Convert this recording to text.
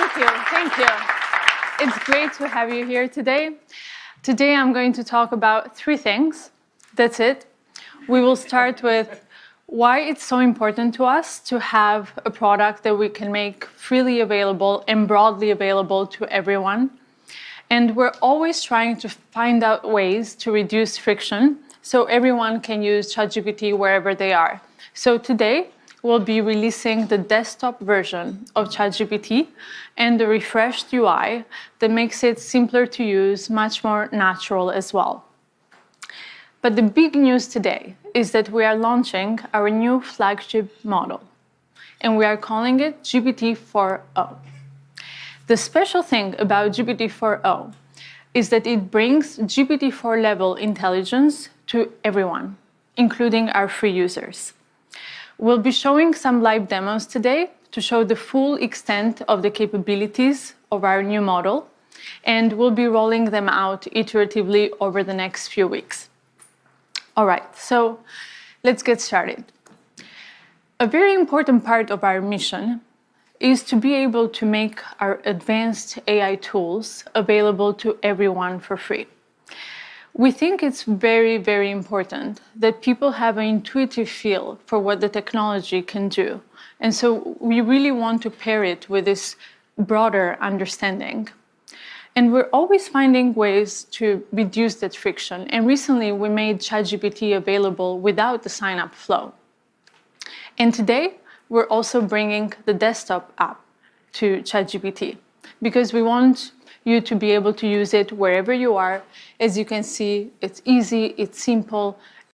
Thank you. Thank you. It's great to have you here today. Today, I'm going to talk about 3 things. That's it. We will start with why it's so important to us to have a product that we can make freely available and broadly available to everyone. And we're always trying to find out ways to reduce friction so everyone can use ChatGPT wherever they are. So today, we'll be releasing the desktop version of ChatGPT and the refreshed UI that makes it simpler to use, much more natural as well. But the big news today is that we are launching our new flagship model, and we are calling it GPT-4o. The special thing about GPT-4o is that it brings GPT-4 level intelligence to everyone, including our free users. We'll be showing some live demos today to show the full extent of the capabilities of our new model, and we'll be rolling them out iteratively over the next few weeks. All right, so let's get started. A very important part of our mission is to be able to make our advanced AI tools available to everyone for free. We think it's very, very important that people have an intuitive feel for what the technology can do. And so we really want to pair it with this broader understanding. And we're always finding ways to reduce that friction. And recently, we made ChatGPT available without the sign-up flow. And today, we're also bringing the desktop app to ChatGPT because we want you to be able to use it wherever you are. As you can see, it's easy, it's simple,